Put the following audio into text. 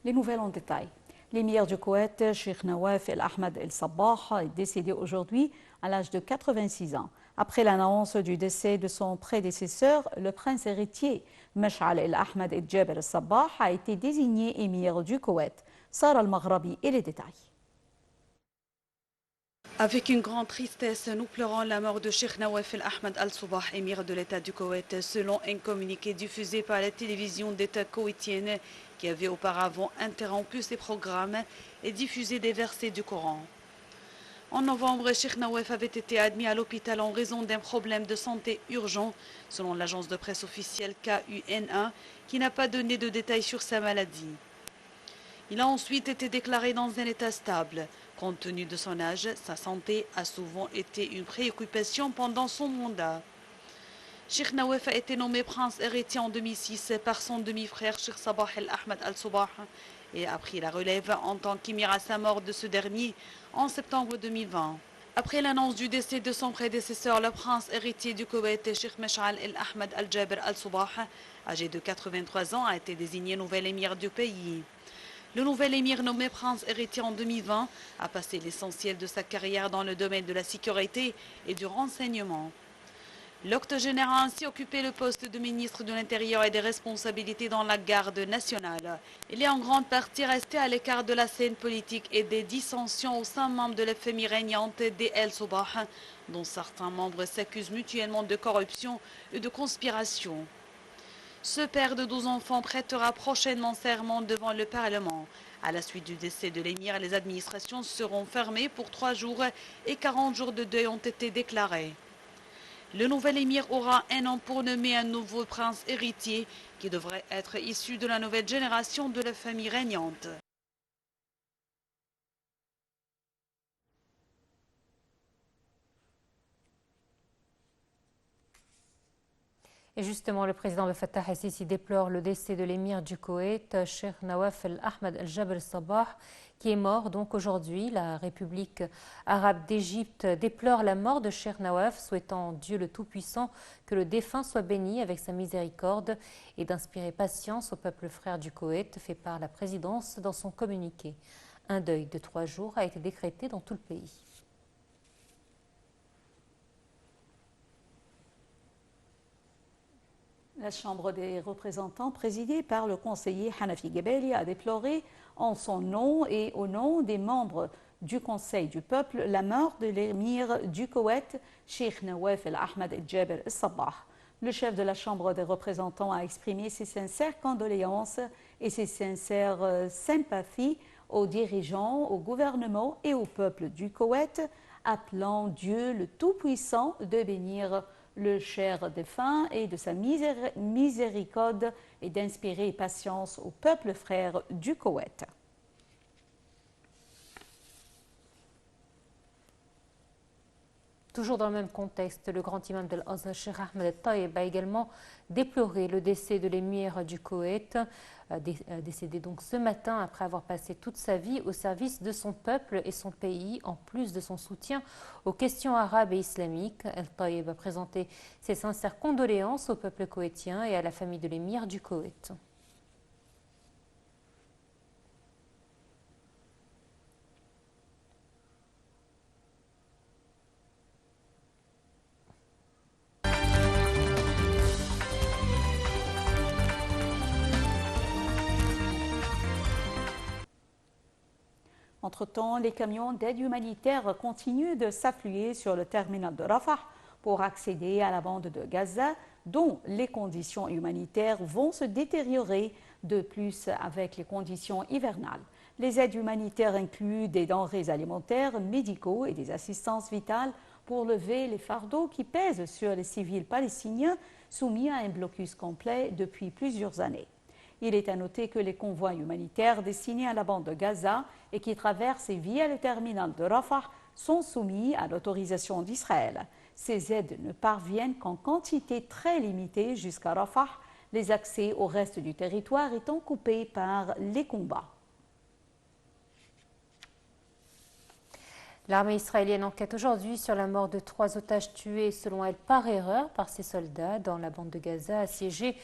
Les nouvelles en détail. L'émir du Koweït, Sheikh Nawaf El Ahmed El Sabah, est décédé aujourd'hui à l'âge de 86 ans. Après l'annonce du décès de son prédécesseur, le prince héritier Mash'al El Ahmed El Jaber El Sabah a été désigné émir du Koweït. Sarah Al-Maghrabi et les détails. Avec une grande tristesse, nous pleurons la mort de Sheikh Nawaf El Ahmed Al Sabah, émir de l'État du Koweït, selon un communiqué diffusé par la télévision d'État koweïtienne qui avait auparavant interrompu ses programmes et diffusé des versets du Coran. En novembre, Sheikh Nawaf avait été admis à l'hôpital en raison d'un problème de santé urgent, selon l'agence de presse officielle KUNA, qui n'a pas donné de détails sur sa maladie. Il a ensuite été déclaré dans un état stable. Compte tenu de son âge, sa santé a souvent été une préoccupation pendant son mandat. Sheikh Nawaf a été nommé prince héritier en 2006 par son demi-frère Sheikh Sabah El Ahmed Al Sabah et a pris la relève en tant qu'émir à sa mort de ce dernier en septembre 2020. Après l'annonce du décès de son prédécesseur, le prince héritier du Koweït, Sheikh Mash'al El Ahmed Al Jaber Al Sabah, âgé de 83 ans, a été désigné nouvel émir du pays. Le nouvel émir nommé prince héritier en 2020 a passé l'essentiel de sa carrière dans le domaine de la sécurité et du renseignement. L'octogénaire a ainsi occupé le poste de ministre de l'Intérieur et des responsabilités dans la garde nationale. Il est en grande partie resté à l'écart de la scène politique et des dissensions au sein même de la famille régnante des El Sabah, dont certains membres s'accusent mutuellement de corruption et de conspiration. Ce père de 12 enfants prêtera prochainement serment devant le Parlement. À la suite du décès de l'émir, les administrations seront fermées pour 3 jours et 40 jours de deuil ont été déclarés. Le nouvel émir aura un an pour nommer un nouveau prince héritier qui devrait être issu de la nouvelle génération de la famille régnante. Et justement, le président Abdel Fattah el-Sisi déplore le décès de l'émir du Koweït, Sheikh Nawaf El Ahmed El Jaber El Sabah, qui est mort donc aujourd'hui. La République arabe d'Égypte déplore la mort de Sheikh Nawaf, souhaitant Dieu le Tout-Puissant que le défunt soit béni avec sa miséricorde et d'inspirer patience au peuple frère du Koweït, fait par la présidence dans son communiqué. Un deuil de 3 jours a été décrété dans tout le pays. La Chambre des représentants, présidée par le conseiller Hanafi Gebeli, a déploré en son nom et au nom des membres du Conseil du peuple la mort de l'émir du Koweït, Sheikh Nawaf El Ahmed El Jaber El Sabah. Le chef de la Chambre des représentants a exprimé ses sincères condoléances et ses sincères sympathies aux dirigeants, au gouvernement et au peuple du Koweït, appelant Dieu le Tout-Puissant de bénir le cher défunt et de sa miséricorde et d'inspirer patience au peuple frère du Koweït. Toujours dans le même contexte, le grand imam de l'Azhar, Cheikh Ahmed El-Tayeb, a également déploré le décès de l'émir du Koweït, décédé donc ce matin après avoir passé toute sa vie au service de son peuple et son pays, en plus de son soutien aux questions arabes et islamiques. El-Tayeb a présenté ses sincères condoléances au peuple koweïtien et à la famille de l'émir du Koweït. Entre-temps, les camions d'aide humanitaire continuent de s'affluer sur le terminal de Rafah pour accéder à la bande de Gaza, dont les conditions humanitaires vont se détériorer de plus avec les conditions hivernales. Les aides humanitaires incluent des denrées alimentaires, médicaux et des assistances vitales pour lever les fardeaux qui pèsent sur les civils palestiniens soumis à un blocus complet depuis plusieurs années. Il est à noter que les convois humanitaires destinés à la bande de Gaza et qui traversent via le terminal de Rafah sont soumis à l'autorisation d'Israël. Ces aides ne parviennent qu'en quantité très limitée jusqu'à Rafah, les accès au reste du territoire étant coupés par les combats. L'armée israélienne enquête aujourd'hui sur la mort de 3 otages tués, selon elle, par erreur par ses soldats dans la bande de Gaza assiégée